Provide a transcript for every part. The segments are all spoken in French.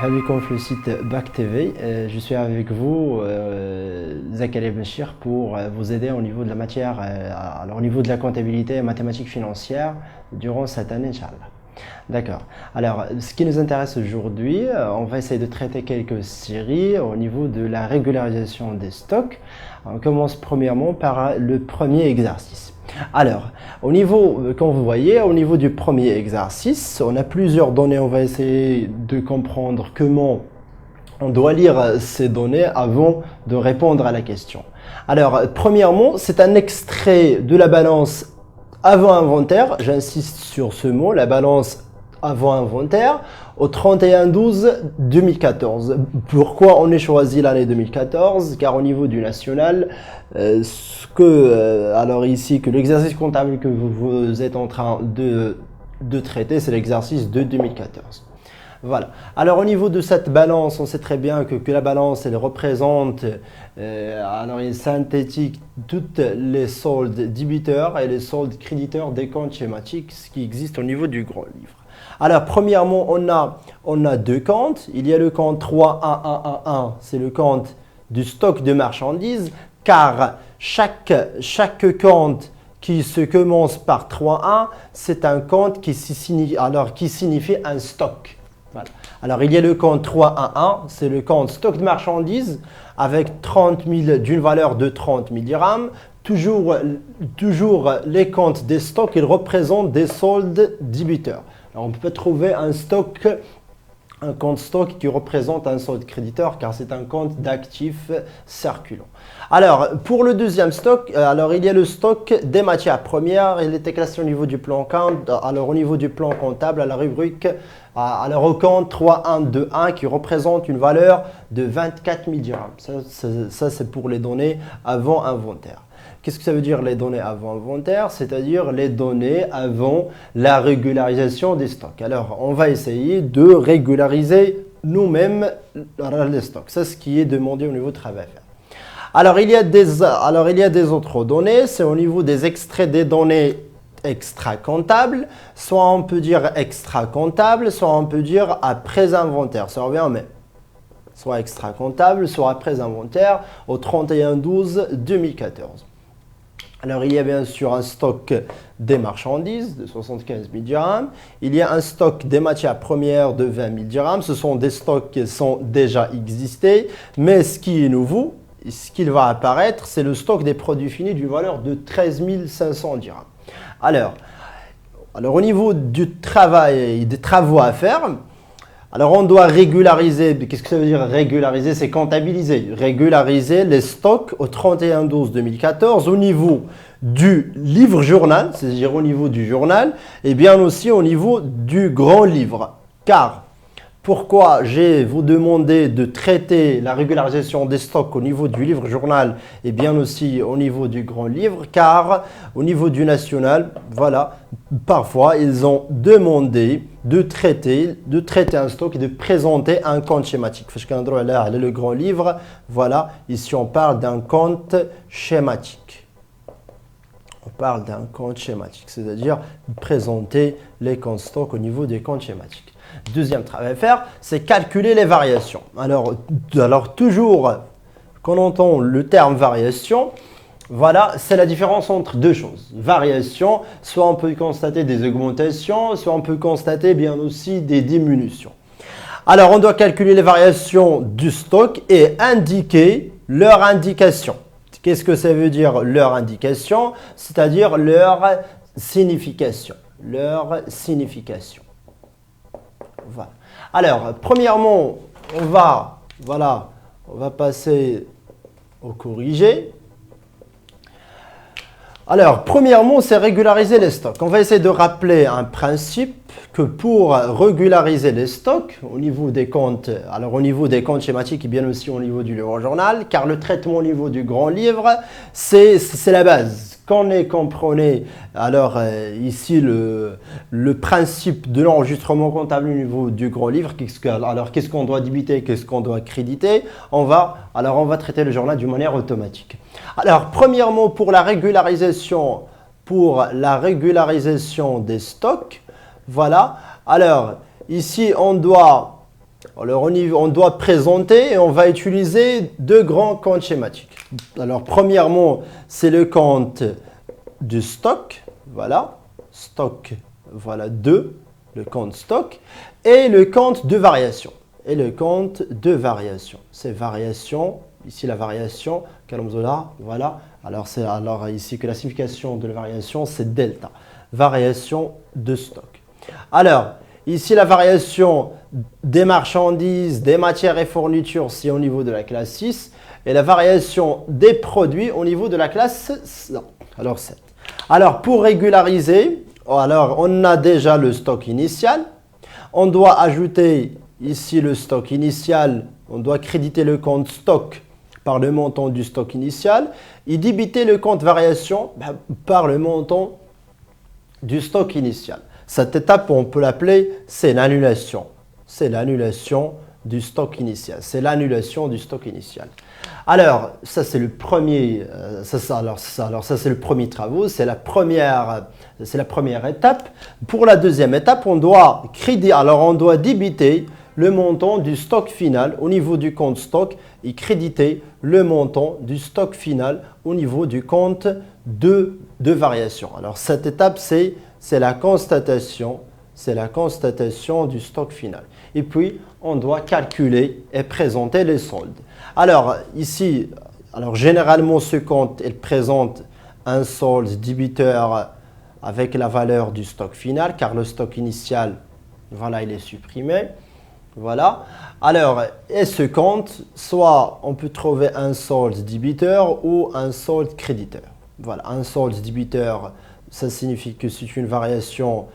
مرحبا بكم في le site Bac TV. Je suis avec vous, Zakaria Bachir, pour vous aider au niveau de la matière, au niveau de la comptabilité et mathématiques financières durant cette année, Inch'Allah. D'accord. Alors, ce qui nous intéresse aujourd'hui, on va essayer de traiter quelques séries au niveau de la régularisation des stocks. On commence premièrement par le premier exercice. Alors, au niveau, comme vous voyez, au niveau du premier exercice, on a plusieurs données. On va essayer de comprendre comment on doit lire ces données avant de répondre à la question. Alors, premièrement, c'est un extrait de la balance avant inventaire. J'insiste sur ce mot, la balance avant inventaire, au 31-12-2014. Pourquoi on a choisi l'année 2014? Car au niveau du national, alors ici, que l'exercice comptable que vous êtes en train de traiter, c'est l'exercice de 2014. Voilà. Alors au niveau de cette balance, on sait très bien que la balance, elle représente, alors il synthétique toutes les soldes débiteurs et les soldes créditeurs des comptes schématiques, ce qui existe au niveau du grand livre. Alors, premièrement, on a deux comptes. Il y a le compte 31111, c'est le compte du stock de marchandises, car chaque compte qui se commence par 31, c'est un compte qui signifie un stock. Voilà. Alors, il y a le compte 311, c'est le compte stock de marchandises avec 30 000 d'une valeur de 30 000 dirhams. Toujours les comptes des stocks, ils représentent des soldes débiteurs. Alors, on peut trouver un compte stock qui représente un solde créditeur car c'est un compte d'actifs circulants. Alors, pour le deuxième stock, alors il y a le stock des matières premières. Il était classé au niveau du plan compte, alors au niveau du plan comptable, à la rubrique, alors au compte 3121 qui représente une valeur de 24 000 dirhams. Ça c'est pour les données avant inventaire. Qu'est-ce que ça veut dire les données avant inventaire? C'est-à-dire les données avant la régularisation des stocks. Alors, on va essayer de régulariser nous-mêmes les stocks. C'est ce qui est demandé au niveau de travail. Alors, il y a des autres données. C'est au niveau des extraits des données extra-comptables. Soit on peut dire extra-comptable, soit on peut dire après inventaire. Ça revient en même. Soit extra-comptable, soit après inventaire au 31-12-2014. Alors, il y a bien sûr un stock des marchandises de 75 000 dirhams. Il y a un stock des matières premières de 20 000 dirhams. Ce sont des stocks qui sont déjà existés. Mais ce qui est nouveau, ce qui va apparaître, c'est le stock des produits finis d'une valeur de 13 500 dirhams. Alors, au niveau du travail, des travaux à faire, alors, on doit régulariser. Qu'est-ce que ça veut dire régulariser? C'est comptabiliser. Régulariser les stocks au 31-12-2014 au niveau du livre journal, c'est-à-dire au niveau du journal, et bien aussi au niveau du grand livre. Car, pourquoi j'ai vous demandé de traiter la régularisation des stocks au niveau du livre journal et bien aussi au niveau du grand livre? Car au niveau du national, voilà, parfois ils ont demandé de traiter un stock et de présenter un compte schématique. Le grand livre, voilà, ici on parle d'un compte schématique. On parle d'un compte schématique, c'est-à-dire présenter les comptes stock au niveau des comptes schématiques. Deuxième travail à faire, c'est calculer les variations. Alors toujours, quand on entend le terme variation, voilà, c'est la différence entre deux choses. Variation, soit on peut constater des augmentations, soit on peut constater bien aussi des diminutions. Alors, on doit calculer les variations du stock et indiquer leur indication. Qu'est-ce que ça veut dire leur indication? C'est-à-dire leur signification. Leur signification. Voilà. Alors, premièrement, on va passer au corrigé. Alors, premièrement, c'est régulariser les stocks. On va essayer de rappeler un principe que pour régulariser les stocks au niveau des comptes, alors au niveau des comptes schématiques et bien aussi au niveau du livre journal, car le traitement au niveau du grand livre, c'est la base. Quand on comprenait alors ici le principe de l'enregistrement comptable au niveau du grand livre, qu'est-ce qu'on doit débiter, qu'est-ce qu'on doit créditer, on va traiter le journal d'une manière automatique. Alors, premièrement, pour la régularisation des stocks, voilà. Alors, ici, on doit Alors, on doit présenter et on va utiliser deux grands comptes schématiques. Alors, premièrement, c'est le compte du stock. Voilà, stock, voilà 2, le compte stock. Et le compte de variation. Et le compte de variation. C'est variation, ici la variation, Kalamzola, voilà. Alors, ici que la signification de la variation, c'est delta. Variation de stock. Alors, ici la variation des marchandises, des matières et fournitures, c'est au niveau de la classe 6. Et la variation des produits au niveau de la classe 7. Alors, pour régulariser, alors, on a déjà le stock initial. On doit ajouter ici le stock initial. On doit créditer le compte stock par le montant du stock initial et débiter le compte variation par le montant du stock initial. Cette étape, on peut l'appeler, c'est l'annulation. C'est l'annulation du stock initial. C'est l'annulation du stock initial. Alors, ça c'est le premier, c'est le premier travail, c'est la première étape. Pour la deuxième étape, on doit débiter le montant du stock final au niveau du compte stock et créditer le montant du stock final au niveau du compte de variation. Alors, cette étape, c'est la constatation du stock final. Et puis, on doit calculer et présenter les soldes. Alors, ici, généralement, ce compte, il présente un solde débiteur avec la valeur du stock final, car le stock initial, voilà, il est supprimé. Voilà. Alors, et ce compte, soit on peut trouver un solde débiteur ou un solde créditeur. Voilà, un solde débiteur, ça signifie que c'est une variation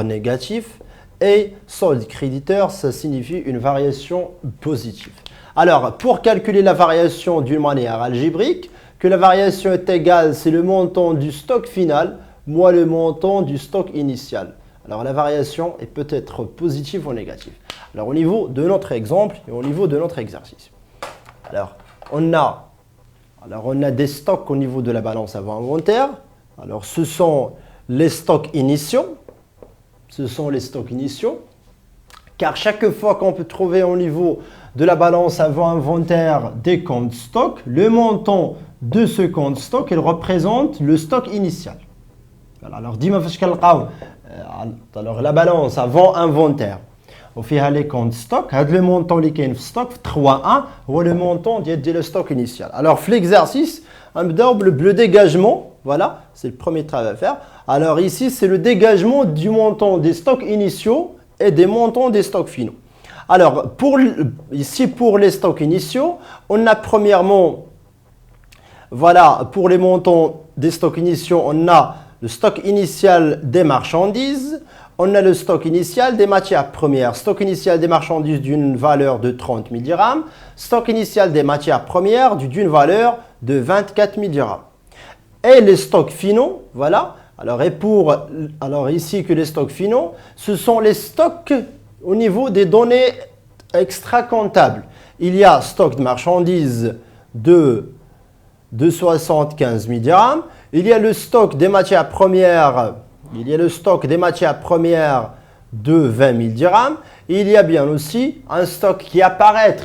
négative. Et solde créditeur, ça signifie une variation positive. Alors, pour calculer la variation d'une manière algébrique, que la variation est égale, c'est le montant du stock final moins le montant du stock initial. Alors, la variation est peut-être positive ou négative. Alors, au niveau de notre exemple et au niveau de notre exercice. Alors, on a des stocks au niveau de la balance avant inventaire. Alors, ce sont les stocks initiaux. Car chaque fois qu'on peut trouver au niveau de la balance avant inventaire des comptes stock, le montant de ce compte stock, il représente le stock initial. Alors, la balance avant inventaire. Au fait, les comptes stock, le montant qui est stock 3.1 ou le montant du stock initial. Alors, l'exercice, le dégagement, voilà, c'est le premier travail à faire. Alors ici, c'est le dégagement du montant des stocks initiaux et des montants des stocks finaux. Alors, ici, pour les stocks initiaux, on a premièrement, voilà, pour les montants des stocks initiaux, on a le stock initial des marchandises, on a le stock initial des matières premières, stock initial des marchandises d'une valeur de 30 000 dirhams, stock initial des matières premières d'une valeur de 24 000 dirhams. Et les stocks finaux, voilà. Alors ici que les stocks finaux, ce sont les stocks au niveau des données extra-comptables. Il y a stock de marchandises de 75 000 dirhams. Il y a le stock des matières premières, de 20 000 dirhams. Et il y a bien aussi un stock qui apparaît,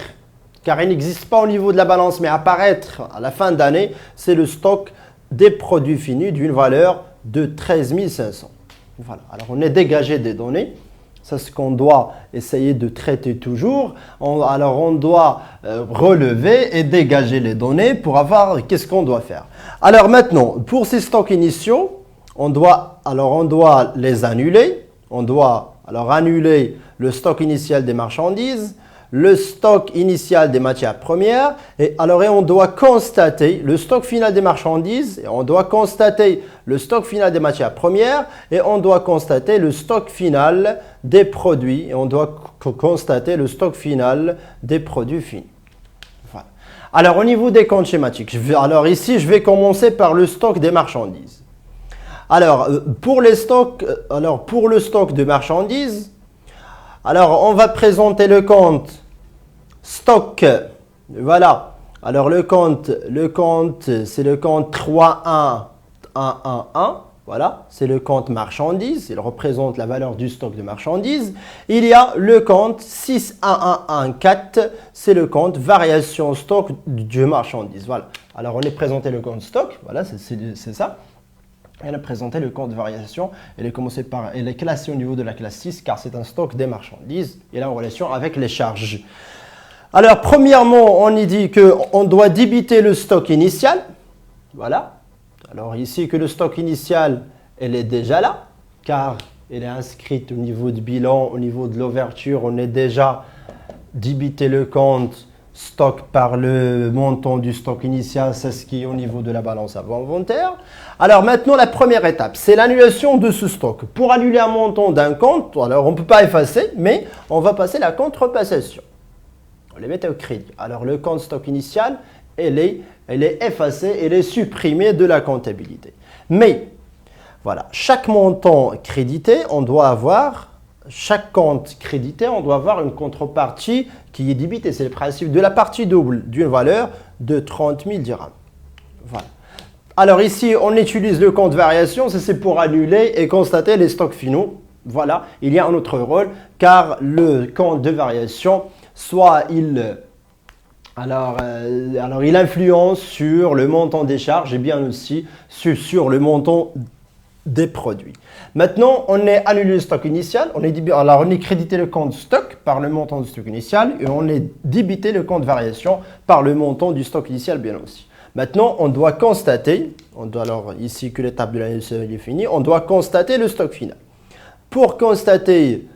car il n'existe pas au niveau de la balance, mais apparaître à la fin d'année, c'est le stock des produits finis d'une valeur de 13 500. Voilà, alors on est dégagé des données. C'est ce qu'on doit essayer de traiter toujours. Alors on doit relever et dégager les données pour avoir qu'est-ce qu'on doit faire. Alors maintenant, pour ces stocks initiaux, on doit les annuler. On doit annuler le stock initial des marchandises, le stock initial des matières premières, et on doit constater le stock final des marchandises, et on doit constater le stock final des matières premières, et on doit constater le stock final des produits, et on doit constater le stock final des produits finis. Voilà. Alors, au niveau des comptes schématiques, ici, je vais commencer par le stock des marchandises. Alors, pour le stock de marchandises, on va présenter le compte stock. Voilà. Alors, le compte, c'est le compte 31111. Voilà, c'est le compte marchandises, il représente la valeur du stock de marchandises. Il y a le compte 61114, c'est le compte variation stock de marchandises. Voilà, alors on est présenté le compte stock, voilà, c'est ça. Elle a présenté le compte variation, elle est classée au niveau de la classe 6 car c'est un stock des marchandises, et là en relation avec les charges. Alors premièrement, on y dit qu'on doit débiter le stock initial, voilà. Alors ici que le stock initial, elle est déjà là, car elle est inscrite au niveau du bilan, au niveau de l'ouverture, on est déjà débité le compte stock par le montant du stock initial, c'est ce qui est au niveau de la balance avant-inventaire. Alors maintenant, la première étape, c'est l'annulation de ce stock. Pour annuler un montant d'un compte, alors on ne peut pas effacer, mais on va passer la contrepassation. On les met au crédit. Alors le compte stock initial, elle est effacée, elle est supprimée de la comptabilité. Mais, voilà, chaque montant crédité, chaque compte crédité, on doit avoir une contrepartie qui est débitée. C'est le principe de la partie double d'une valeur de 30 000 dirhams. Voilà. Alors ici, on utilise le compte variation, c'est pour annuler et constater les stocks finaux. Voilà, il y a un autre rôle, car le compte de variation, soit il influence sur le montant des charges et bien aussi sur le montant des produits. Maintenant, on est annulé le stock initial, on est crédité le compte stock par le montant du stock initial et on est débité le compte variation par le montant du stock initial bien aussi. Maintenant, on doit constater, alors ici que l'étape de l'annulation est finie, on doit constater le stock final. Pour constater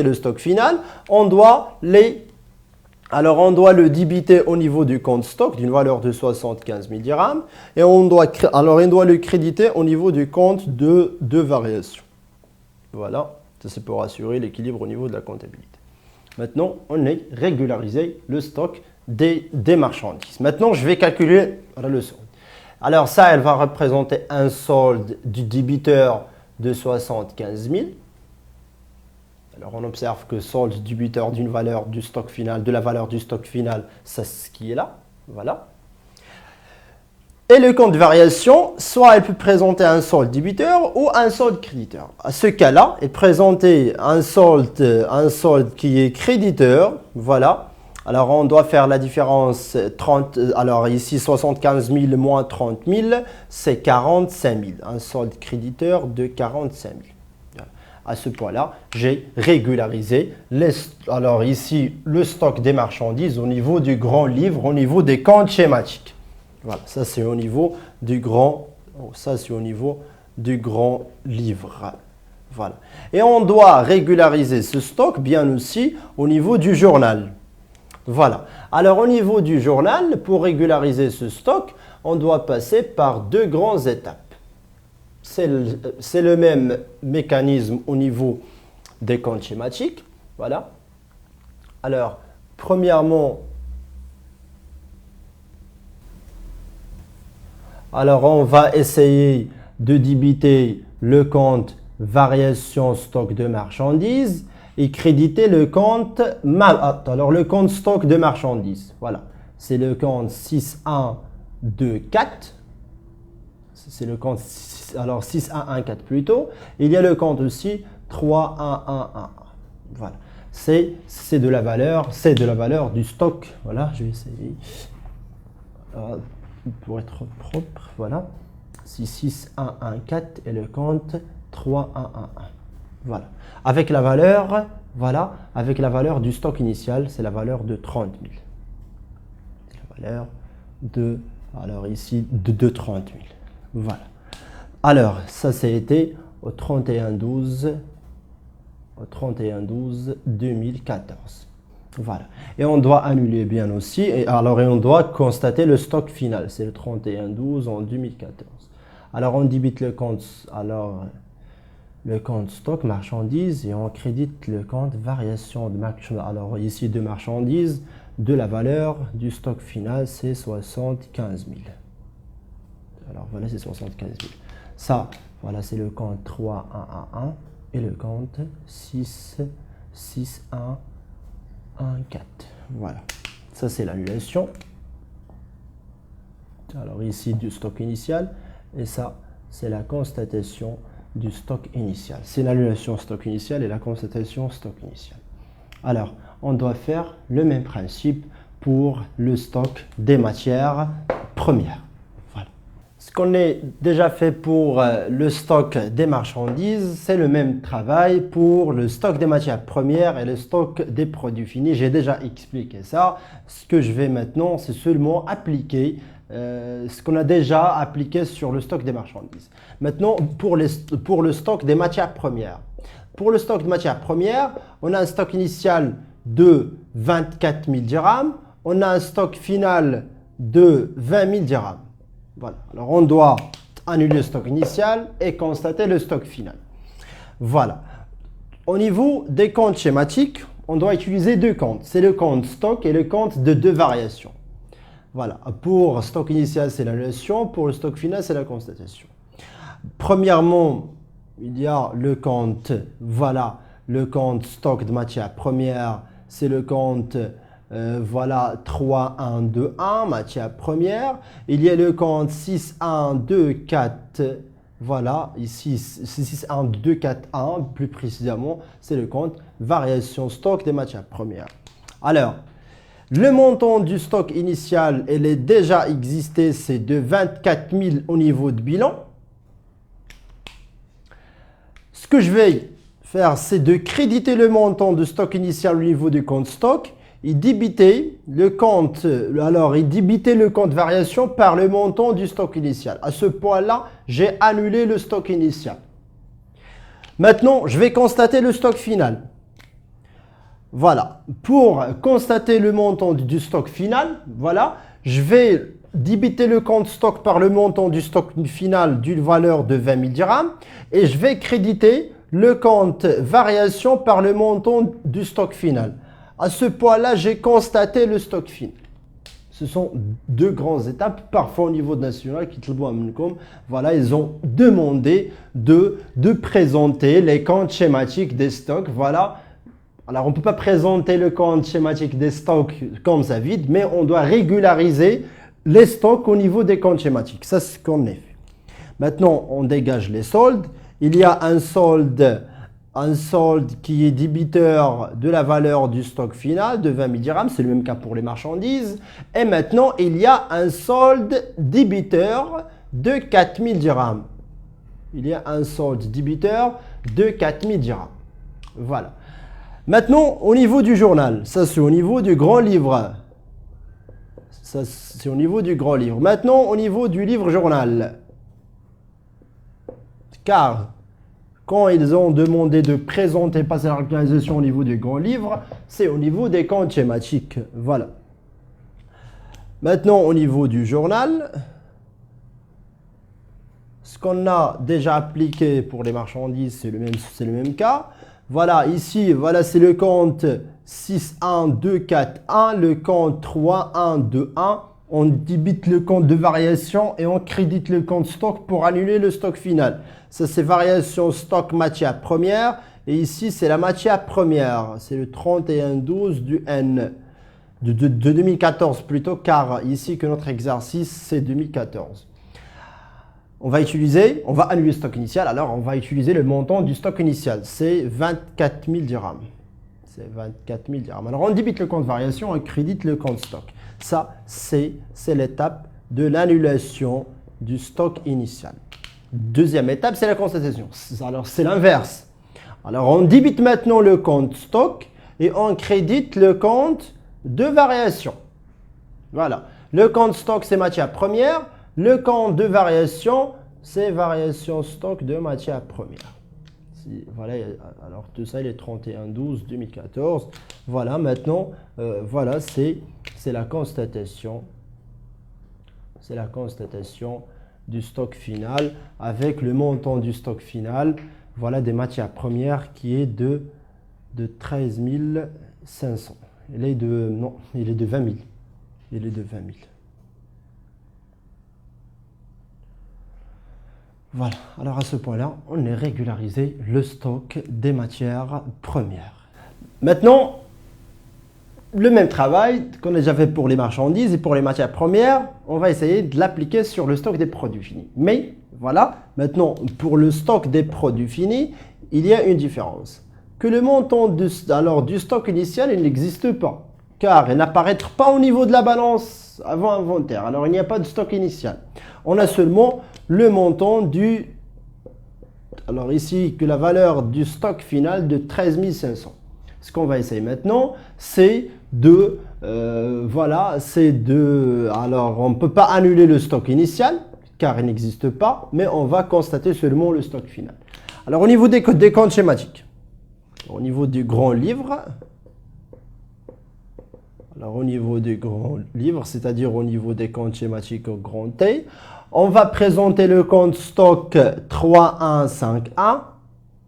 le stock final, on doit le débiter au niveau du compte stock d'une valeur de 75 000 dirhams et on doit le créditer au niveau du compte de variation. Voilà, ça c'est pour assurer l'équilibre au niveau de la comptabilité. Maintenant, on a régularisé le stock des marchandises. Maintenant, je vais calculer le solde. Alors ça, elle va représenter un solde du débiteur de 75 000. Alors on observe que solde débiteur d'une valeur du stock final, de la valeur du stock final, c'est ce qui est là. Voilà. Et le compte de variation, soit elle peut présenter un solde débiteur ou un solde créditeur. À ce cas-là, elle présentait un solde qui est créditeur. Voilà. Alors on doit faire la différence 30. Alors ici 75 000 moins 30 000, c'est 45 000. Un solde créditeur de 45 000. À ce point-là, j'ai régularisé alors ici le stock des marchandises au niveau du grand livre, au niveau des comptes schématiques. Voilà, ça c'est au niveau du grand livre. Voilà. Et on doit régulariser ce stock bien aussi au niveau du journal. Voilà. Alors au niveau du journal, pour régulariser ce stock, on doit passer par deux grandes étapes. C'est le même mécanisme au niveau des comptes schématiques. Voilà. Alors, premièrement, on va essayer de débiter le compte variation stock de marchandises et créditer le compte stock de marchandises. Voilà. C'est le compte 6124. C'est le compte 6114 plutôt. Il y a le compte aussi 3111. Voilà. C'est de la valeur du stock. Voilà, je vais essayer pour être propre. Voilà. 6114 et le compte 3111. Voilà. Avec la valeur du stock initial, c'est la valeur de 30 000. C'est la valeur de 30 000. Voilà. Alors, ça été au 31/12/2014. Voilà. Et on doit annuler bien aussi. Et on doit constater le stock final. C'est le 31/12 en 2014. Alors, on débite le compte stock marchandises et on crédite le compte variation de marchandises. Alors, ici, de marchandises, de la valeur du stock final, c'est 75 000. Alors voilà, c'est 75 000. Ça, voilà, c'est le compte 3111 et le compte 6114. Voilà, ça c'est l'annulation. Alors ici, du stock initial et ça, c'est la constatation du stock initial. C'est l'annulation stock initial et la constatation stock initial. Alors, on doit faire le même principe pour le stock des matières premières. Voilà. Ce qu'on a déjà fait pour le stock des marchandises, c'est le même travail pour le stock des matières premières et le stock des produits finis. J'ai déjà expliqué ça. Ce que je vais maintenant, c'est seulement appliquer ce qu'on a déjà appliqué sur le stock des marchandises. Maintenant, pour le stock des matières premières. Pour le stock de matières premières, on a un stock initial de 24 000 dirhams. On a un stock final de 20 000 dirhams. Voilà. Alors, on doit annuler le stock initial et constater le stock final. Voilà. Au niveau des comptes schématiques, on doit utiliser deux comptes. C'est le compte stock et le compte de deux variations. Voilà. Pour stock initial, c'est l'annulation. Pour le stock final, c'est la constatation. Premièrement, il y a le compte, voilà, le compte stock de matières premières, c'est le compte, voilà, 3121, matières premières. Il y a le compte 6124, voilà, ici, 61241, plus précisément, c'est le compte variation stock des matières premières. Alors, le montant du stock initial, il est déjà existé, c'est de 24 000 au niveau de bilan. Ce que je vais faire, c'est de créditer le montant de stock initial au niveau du compte stock et débiter le compte, le compte variation par le montant du stock initial. À ce point-là, j'ai annulé le stock initial. Maintenant, je vais constater le stock final. Voilà. Pour constater le montant du stock final, voilà, je vais débiter le compte stock par le montant du stock final d'une valeur de 20 000 dirhams et je vais créditer le compte variation par le montant du stock final. À ce point-là, j'ai constaté le stock final. Ce sont deux grandes étapes, parfois au niveau national, voilà, ils ont demandé de présenter les comptes schématiques des stocks. Voilà. Alors, on ne peut pas présenter le compte schématique des stocks comme ça vide, mais on doit régulariser les stocks au niveau des comptes schématiques. Ça, c'est ce qu'on a fait. Maintenant, on dégage les soldes. Il y a un solde qui est débiteur de la valeur du stock final de 20 000 dirhams. C'est le même cas pour les marchandises. Et maintenant, il y a un solde débiteur de 4 000 dirhams. Il y a un solde débiteur de 4 000 dirhams. Voilà. Maintenant, au niveau du journal, ça c'est au niveau du grand livre. Ça c'est au niveau du grand livre. Maintenant, au niveau du livre journal. Car, quand ils ont demandé de présenter, passer la réalisation au niveau du grand livre, c'est au niveau des comptes schématiques. Voilà. Maintenant, au niveau du journal, ce qu'on a déjà appliqué pour les marchandises, c'est le même cas. Voilà, ici, voilà, c'est le compte 61241, le compte 3121. On débite le compte de variation et on crédite le compte stock pour annuler le stock final. Ça, c'est variation stock matière première. Et ici, c'est la matière première. C'est le 3112 du N. De 2014 plutôt, car ici que notre exercice, c'est 2014. On va annuler le stock initial, alors on va utiliser le montant du stock initial. C'est 24 000 dirhams. C'est 24 000 dirhams. Alors on débite le compte variation, on crédite le compte stock. Ça, c'est l'étape de l'annulation du stock initial. Deuxième étape, c'est la constatation. Alors c'est l'inverse. Alors on débite maintenant le compte stock et on crédite le compte de variation. Voilà. Le compte stock, c'est matière première. Le compte de variation, c'est variation stock de matière première. Voilà, alors tout ça, il est 31/12/2014. Voilà, maintenant, voilà, c'est la constatation. C'est la constatation du stock final avec le montant du stock final, voilà, des matières premières qui est de 13 500. Il est de 20 000. Il est de 20 000. Voilà, alors à ce point-là, on a régularisé le stock des matières premières. Maintenant, le même travail qu'on a déjà fait pour les marchandises et pour les matières premières, on va essayer de l'appliquer sur le stock des produits finis. Mais Voilà. Maintenant, pour le stock des produits finis, il y a une différence. Que le montant du stock initial, il n'existe pas. Car il n'apparaît pas au niveau de la balance avant inventaire. Alors, il n'y a pas de stock initial. On a seulement le montant du... Alors ici, que la valeur du stock final de 13 500. Ce qu'on va essayer maintenant, c'est de... Alors, on ne peut pas annuler le stock initial, car il n'existe pas, mais on va constater seulement le stock final. Alors, au niveau des comptes schématiques, au niveau du grand livre, c'est-à-dire au niveau des comptes schématiques au grand T, on va présenter le compte stock 3151,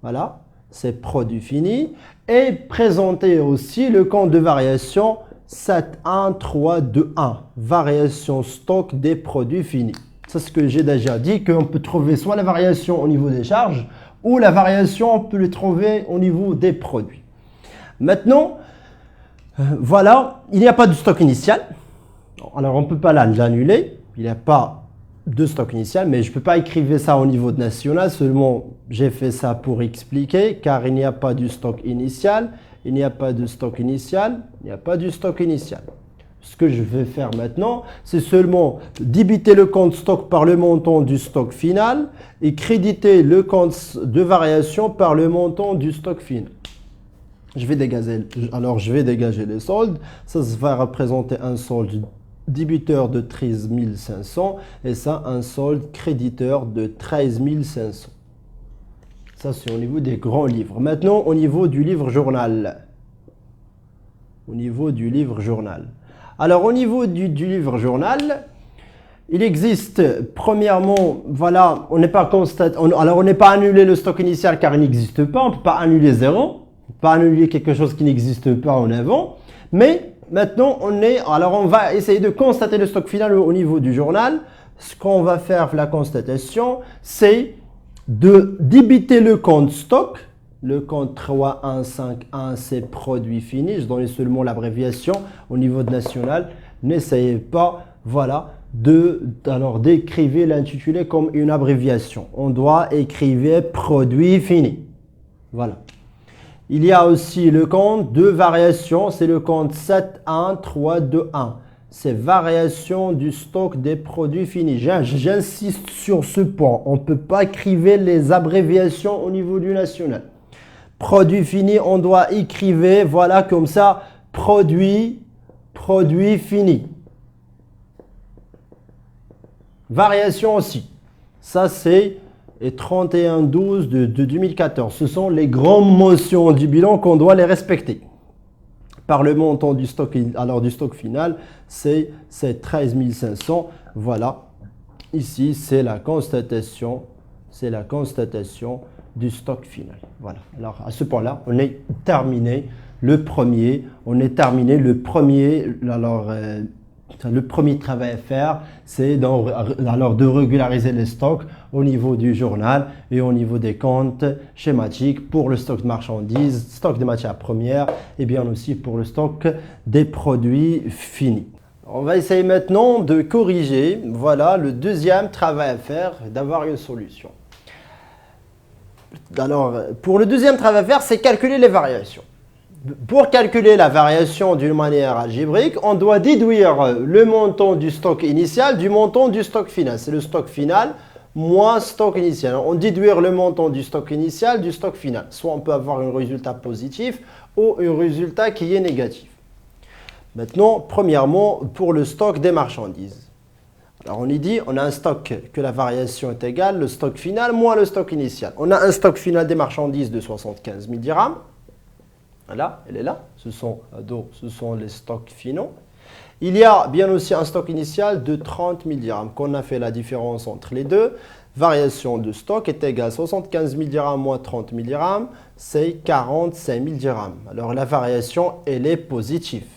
voilà, c'est produit fini, et présenter aussi le compte de variation 71321, variation stock des produits finis. C'est ce que j'ai déjà dit, qu'on peut trouver soit la variation au niveau des charges, ou la variation, on peut le trouver au niveau des produits. Maintenant, voilà, il n'y a pas de stock initial. Alors, on ne peut pas l'annuler. Il n'y a pas de stock initial, mais je ne peux pas écrire ça au niveau de national. Seulement, j'ai fait ça pour expliquer, car il n'y a pas de stock initial. Il n'y a pas de stock initial. Il n'y a pas de stock initial. Ce que je vais faire maintenant, c'est seulement débiter le compte stock par le montant du stock final et créditer le compte de variation par le montant du stock final. Je vais dégager les soldes. Ça va représenter un solde débiteur de 13 500 et ça un solde créditeur de 13 500. Ça c'est au niveau des grands livres. Maintenant au niveau du livre journal. Alors au niveau du livre journal, il existe premièrement, voilà, on n'est pas annulé le stock initial car il n'existe pas, on ne peut pas annuler zéro. Pas annuler quelque chose qui n'existe pas en avant, mais maintenant on va essayer de constater le stock final au niveau du journal. Ce qu'on va faire la constatation, c'est de débiter le compte stock, le compte 3151 c'est produit fini, je donne seulement l'abréviation au niveau de national. N'essayez pas, voilà, d'écrire l'intitulé comme une abréviation. On doit écrire produit fini. Voilà. Il y a aussi le compte de variation, c'est le compte 71321. C'est variation du stock des produits finis. J'insiste sur ce point. On ne peut pas écrire les abréviations au niveau du national. Produit fini, on doit écrire, voilà, comme ça, produit fini. Variation aussi. Ça, c'est... et 31-12 de 2014. Ce sont les grandes mentions du bilan qu'on doit les respecter. Par le montant du stock, du stock final, c'est 13 500. Voilà. Ici, c'est la constatation du stock final. Voilà. Alors, à ce point-là, on est terminé le premier. Le premier travail à faire, c'est de régulariser les stocks au niveau du journal et au niveau des comptes schématiques pour le stock de marchandises, stock de matières premières et bien aussi pour le stock des produits finis. On va essayer maintenant de corriger, voilà, le deuxième travail à faire, d'avoir une solution. Alors, pour le deuxième travail à faire, c'est calculer les variations. Pour calculer la variation d'une manière algébrique, on doit déduire le montant du stock initial du montant du stock final. C'est le stock final moins stock initial. On déduire le montant du stock initial du stock final. Soit on peut avoir un résultat positif ou un résultat qui est négatif. Maintenant, premièrement, pour le stock des marchandises. Alors on y dit, on a un stock que la variation est égale, le stock final moins le stock initial. On a un stock final des marchandises de 75 000 dirhams. Voilà, elle est là. Ce sont les stocks finaux. Il y a bien aussi un stock initial de 30 000 dirhams. Qu'on a fait la différence entre les deux. Variation de stock est égale à 75 000 dirhams moins 30 000 dirhams. C'est 45 000 dirhams. Alors la variation, elle est positive.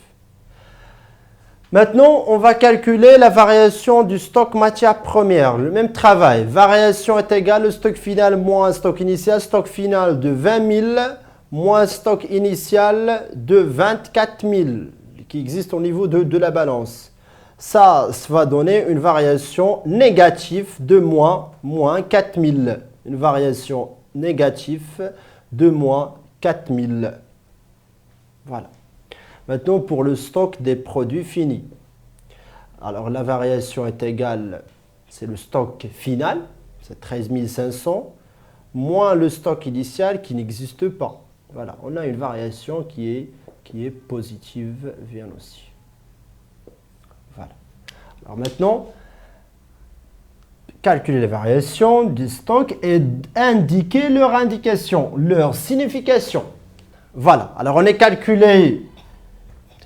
Maintenant, on va calculer la variation du stock matière première. Le même travail. Variation est égale au stock final moins stock initial. Stock final de 20 000 moins stock initial de 24 000 qui existe au niveau de la balance. ça va donner une variation négative de moins 4000. Une variation négative de moins 4000. Voilà. Maintenant, pour le stock des produits finis. Alors, la variation est égale, c'est le stock final, c'est 13 500, moins le stock initial qui n'existe pas. Voilà, on a une variation qui est positive, vient aussi. Voilà. Alors maintenant, calculer les variations du stock et indiquer leur indication, leur signification. Voilà, alors on a calculé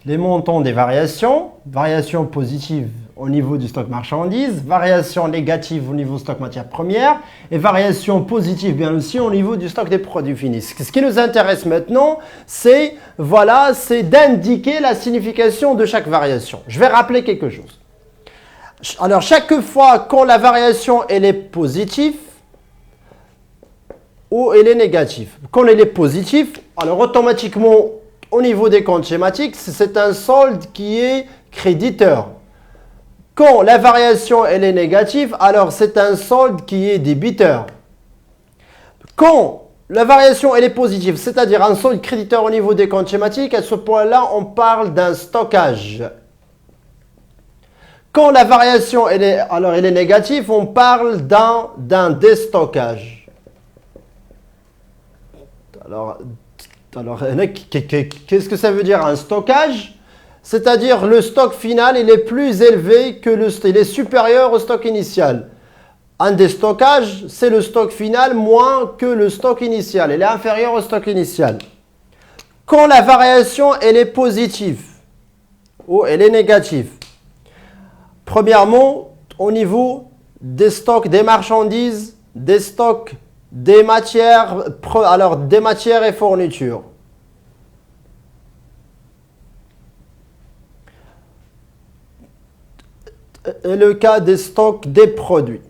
les montants des variations, variation positive au niveau du stock marchandises, variation négative au niveau du stock matières premières et variation positive bien aussi au niveau du stock des produits finis. Ce qui nous intéresse maintenant, c'est d'indiquer la signification de chaque variation. Je vais rappeler quelque chose. Alors, chaque fois quand la variation elle est positive ou elle est négative. Quand elle est positive, alors automatiquement, au niveau des comptes schématiques, c'est un solde qui est créditeur. Quand la variation elle est négative, alors c'est un solde qui est débiteur. Quand la variation elle est positive, c'est-à-dire un solde créditeur au niveau des comptes schématiques, à ce point-là, on parle d'un stockage. Quand la variation elle est négative, on parle d'un déstockage. Alors, qu'est-ce que ça veut dire un stockage? C'est-à-dire le stock final il est plus élevé que il est supérieur au stock initial. Un déstockage, c'est le stock final moins que le stock initial. Il est inférieur au stock initial. Quand la variation elle est positive ou elle est négative, premièrement, au niveau des stocks des marchandises, des stocks des matières, des matières et fournitures. Et le cas des stocks des produits.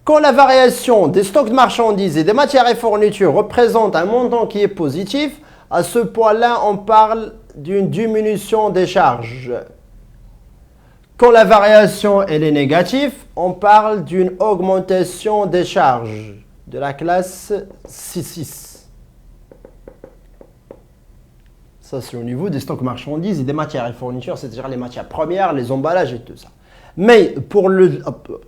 Quand la variation des stocks de marchandises et des matières et fournitures représente un montant qui est positif, à ce point-là, on parle d'une diminution des charges. Quand la variation elle est négative, on parle d'une augmentation des charges de la classe 6. Ça, c'est au niveau des stocks marchandises et des matières et fournitures, c'est-à-dire les matières premières, les emballages et tout ça. Mais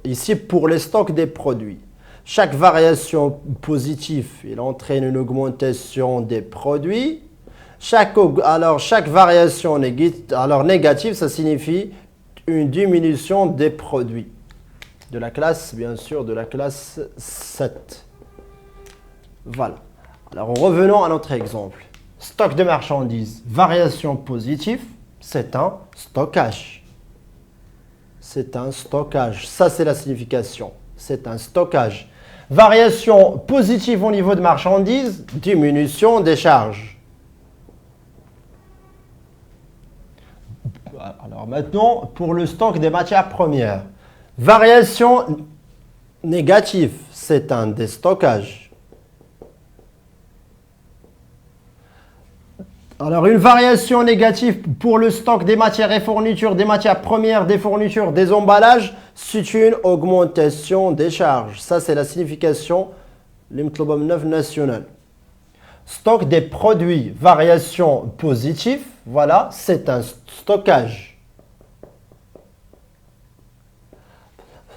ici, pour les stocks des produits, chaque variation positive, elle entraîne une augmentation des produits. Chaque variation négative, ça signifie une diminution des produits. De la classe, bien sûr, de la classe 7. Voilà. Alors, revenons à notre exemple. Stock de marchandises, variation positive, c'est un stockage. C'est un stockage. Ça, c'est la signification. C'est un stockage. Variation positive au niveau de marchandises, diminution des charges. Alors maintenant, pour le stock des matières premières. Variation négative, c'est un déstockage. Alors, une variation négative pour le stock des matières et fournitures, des matières premières, des fournitures, des emballages, c'est une augmentation des charges. Ça, c'est la signification l'imtlobam 9 national. Stock des produits, variation positive, voilà, c'est un stockage.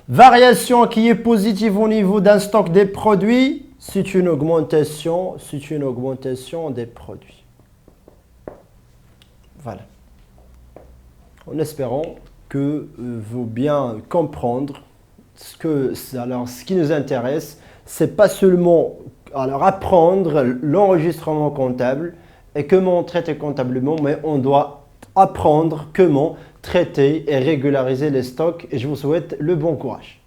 Variation qui est positive au niveau d'un stock des produits, c'est une augmentation des produits. Voilà. En espérant que vous bien comprendre ce qui nous intéresse, c'est pas seulement apprendre l'enregistrement comptable et comment traiter comptablement, mais on doit apprendre comment traiter et régulariser les stocks et je vous souhaite le bon courage.